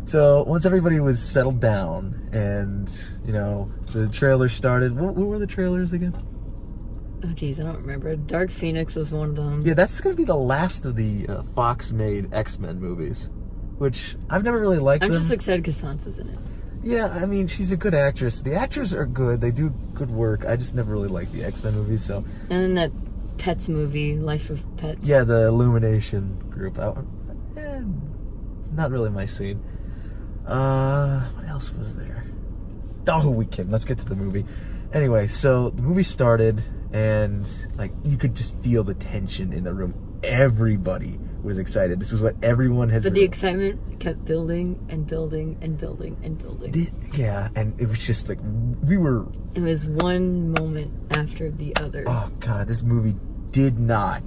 So once everybody was settled down and, you know, the trailer started. What were the trailers again? Oh, geez, I don't remember. Dark Phoenix was one of them. Yeah, that's going to be the last of the Fox-made X-Men movies, which I've never really liked them. I'm just excited because Sansa's in it. Yeah, I mean, she's a good actress. The actors are good. They do good work. I just never really liked the X-Men movies, so... And then that Pets movie, Life of Pets. Yeah, the Illumination group. Not really my scene. What else was there? Oh, let's get to the movie. Anyway, so the movie started, and like you could just feel the tension in the room. Everybody was excited. This is what everyone has. But the excitement kept building and building and building and building. Yeah, and it was just like we were. It was one moment after the other. Oh God, this movie did not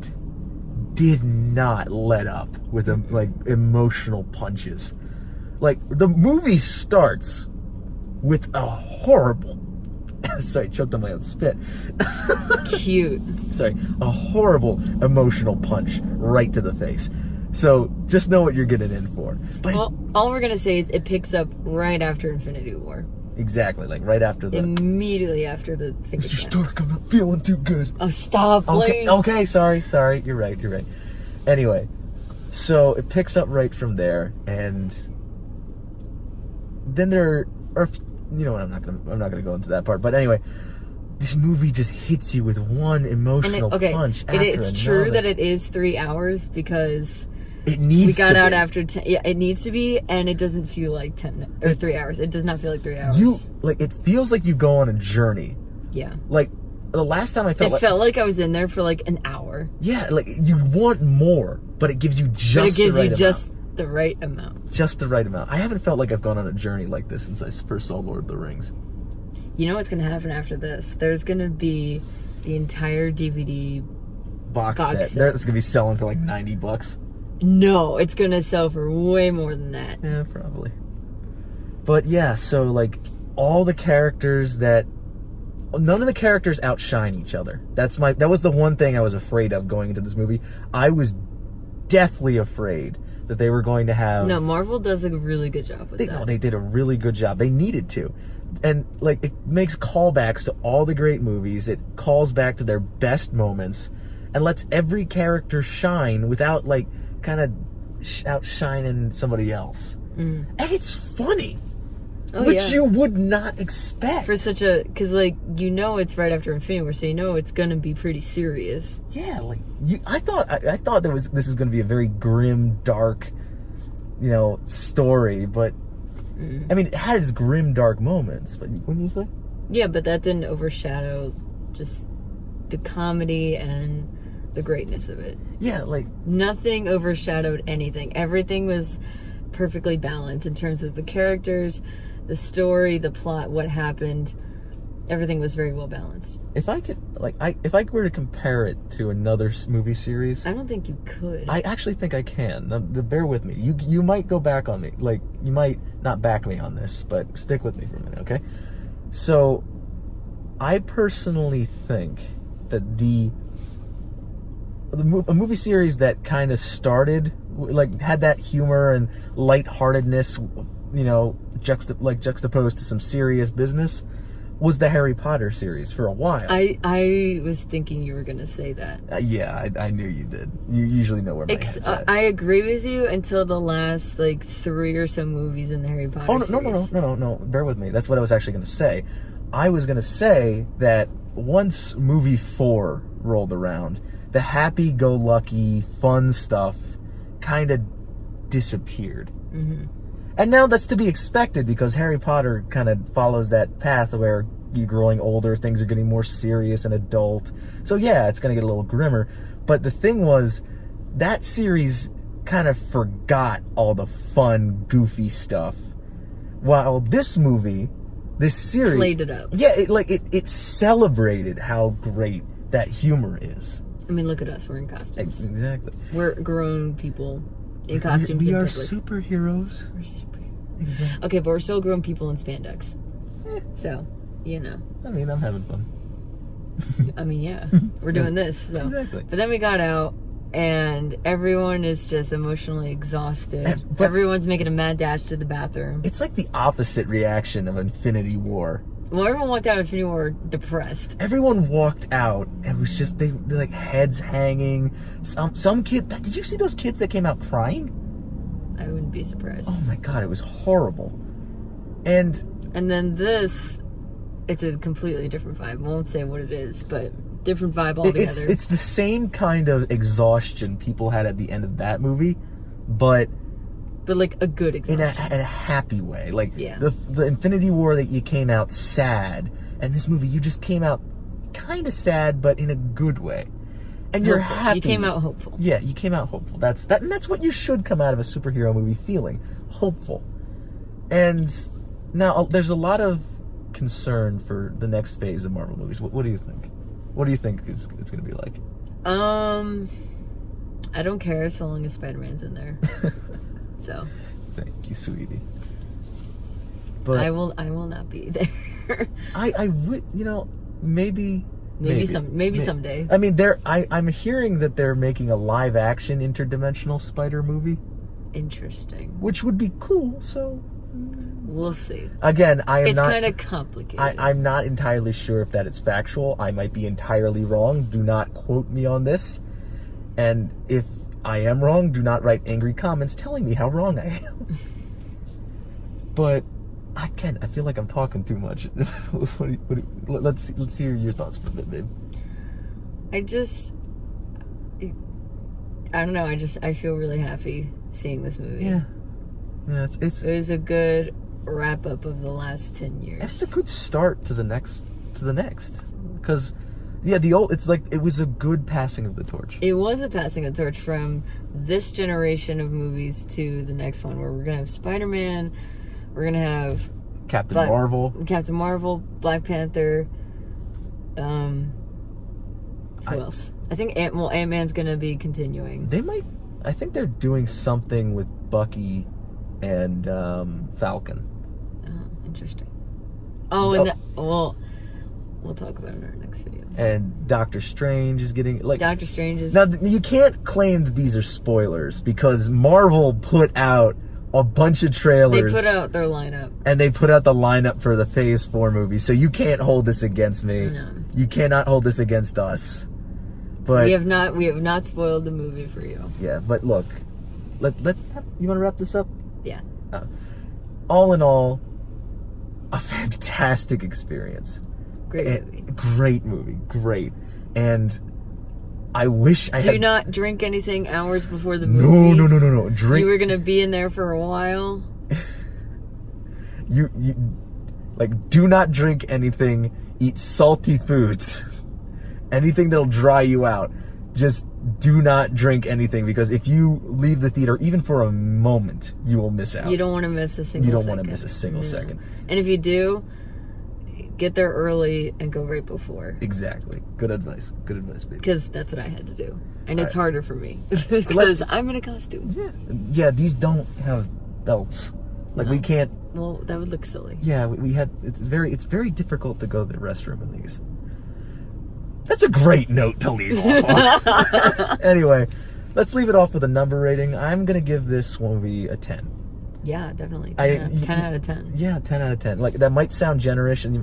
let up with like emotional punches. Like the movie starts with a horrible. Sorry, choked on my own spit. Cute. Sorry, a horrible emotional punch right to the face. So just know what you're getting in for. But all we're gonna say is it picks up right after Infinity War. Exactly, like right after the. Immediately after the thing. Mr. Stark, I'm not feeling too good. Oh, stop, please. Okay, sorry. You're right. Anyway, so it picks up right from there, and then there are. You know what? I'm not gonna go into that part. But anyway, this movie just hits you with one emotional punch after another. It's true that it is 3 hours because it needs. We got out after 10. Yeah, it needs to be, and it doesn't feel like 10 or 3 hours. It does not feel like 3 hours. It feels like you go on a journey. Yeah. Like the last time I felt felt like I was in there for like an hour. Yeah, like you want more, but it gives you just the right amount. The right amount. Just the right amount. I haven't felt like I've gone on a journey like this since I first saw Lord of the Rings. You know what's going to happen after this? There's going to be the entire DVD box set. It's going to be selling for like $90. No, it's going to sell for way more than that. Yeah, probably. But yeah, so like all the characters none of the characters outshine each other. That was the one thing I was afraid of going into this movie. I was deathly afraid that they were going to have... No, Marvel does a really good job with that. No, they did a really good job. They needed to. And, like, it makes callbacks to all the great movies. It calls back to their best moments and lets every character shine without, like, kind of outshining somebody else. And it's funny. Which you would not expect. For such a... Because, like, you know it's right after Infinity War, so you know it's going to be pretty serious. Yeah, like, I thought this is going to be a very grim, dark, you know, story, but... I mean, it had its grim, dark moments, but wouldn't you say? Yeah, but that didn't overshadow just the comedy and the greatness of it. Yeah, like... Nothing overshadowed anything. Everything was perfectly balanced in terms of the characters... The story, the plot, what happened, everything was very well balanced. If I were to compare it to another movie series, I don't think you could. I actually think I can. Now, bear with me. You might go back on me. Like, you might not back me on this, but stick with me for a minute, okay? So, I personally think that a movie series that kind of started, like, had that humor and lightheartedness, you know, juxtaposed to some serious business, was the Harry Potter series for a while. I was thinking you were going to say that. Yeah, I knew you did. You usually know where my head's at. I agree with you until the last, like, 3 or so movies in the Harry Potter series. No. Bear with me. That's what I was actually going to say. I was going to say that once movie 4 rolled around, the happy-go-lucky, fun stuff kind of disappeared. Mm-hmm. And now that's to be expected because Harry Potter kind of follows that path where you're growing older, things are getting more serious and adult. So yeah, it's going to get a little grimmer. But the thing was, that series kind of forgot all the fun, goofy stuff. While this series... played it up. Yeah, it celebrated how great that humor is. I mean, look at us. We're in costumes. Exactly. We're grown people in costumes. We are superheroes. We're superheroes. Exactly. Okay, but we're still grown people in spandex. So, you know. I mean, I'm having fun. I mean, yeah. We're doing this. So. Exactly. But then we got out, and everyone is just emotionally exhausted. But Everyone's making a mad dash to the bathroom. it's like the opposite reaction of Infinity War. Well, everyone walked out of Infinity War depressed. Everyone walked out and was just they're like heads hanging. Some kid. Did you see those kids that came out crying? I wouldn't be surprised. Oh my god, it was horrible. And then this, it's a completely different vibe. I won't say what it is, but different vibe altogether. it's the same kind of exhaustion people had at the end of that movie, but like a good exhaustion. in a happy way. Like Yeah. the Infinity War that you came out sad, and this movie you just came out kind of sad, but in a good way. And you're Hopeful. happy. You came out hopeful. Yeah, you came out hopeful. And that's what you should come out of a superhero movie feeling, hopeful. And now there's a lot of concern for the next phase of Marvel movies. What do you think? What do you think it's going to be like? I don't care so long as Spider-Man's in there. So thank you, sweetie. But I will not be there. I would, maybe someday. I mean, I'm hearing that they're making a live action interdimensional Spider movie, Interesting. which would be cool. So We'll see. again, It's kind of complicated. I'm not entirely sure if that is factual. I might be entirely wrong. Do not quote me on this. And if I am wrong, do not write angry comments telling me how wrong I am. But I feel like I'm talking too much. Let's hear your thoughts for a bit, babe. I don't know. I feel really happy seeing this movie. Yeah, It was a good wrap up of the last 10 years. it's a good start to the next, because it's like it was a good passing of the torch. It was a passing of the torch from this generation of movies to the next one, where we're gonna have Spider-Man, we're gonna have Captain Marvel, Black Panther. Who else? I think Ant-Man's gonna be continuing. I think they're doing something with Bucky and Falcon. Oh, interesting. We'll talk about it in our next video. And Doctor Strange is getting Doctor Strange is... Now you can't claim that these are spoilers because Marvel put out a bunch of trailers. They put out their lineup. And they put out the lineup for the Phase 4 movie. So you can't hold this against me. No. You cannot hold this against us. But we have not spoiled the movie for you. yeah, but look. You want to wrap this up? Yeah. All in all, a fantastic experience. Great movie. Great. And I wish I Do had... not drink anything hours before the movie. No. Drink... You were going to be in there for a while. You do not drink anything. Eat salty foods. Anything that'll dry you out. Just do not drink anything, because if you leave the theater even for a moment, you will miss out. You don't want to miss a single second. You don't want to miss a single second. And if you do, get there early and go right before. Exactly. Good advice, baby. Because that's what I had to do. And it's harder for me. Because I'm in a costume. Yeah, these don't have belts. Like, we can't... Well, that would look silly. Yeah, we had... It's very difficult to go to the restroom in these. That's a great note to leave off on. Anyway, let's leave it off with a number rating. I'm going to give this movie a 10. Yeah, definitely. 10 out of 10. Yeah, 10 out of 10. Like, that might sound generous. It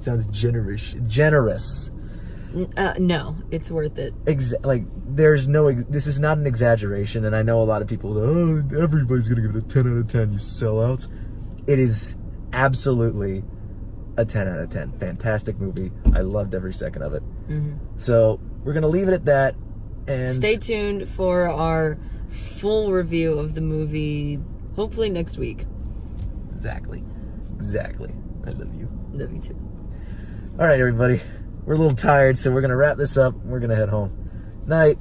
sounds generous. No, it's worth it. This is not an exaggeration, and I know a lot of people, everybody's going to give it a 10 out of 10, you sellouts. It is absolutely a 10 out of 10. Fantastic movie. I loved every second of it. Mm-hmm. So we're going to leave it at that. And stay tuned for our full review of the movie, hopefully next week. Exactly. I love you. Love you too. All right, everybody. We're a little tired, so we're going to wrap this up. We're going to head home. Night.